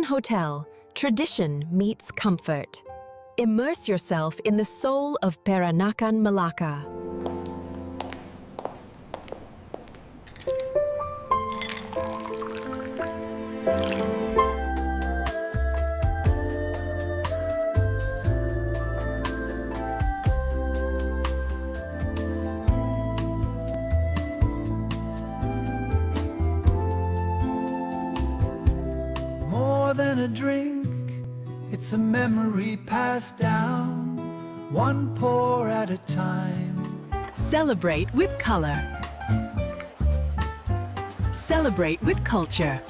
Hotel, tradition meets comfort. Immerse yourself in the soul of Peranakan Melaka. More than a drink, it's a memory passed down, one pour at a time. Celebrate with color. Celebrate with culture.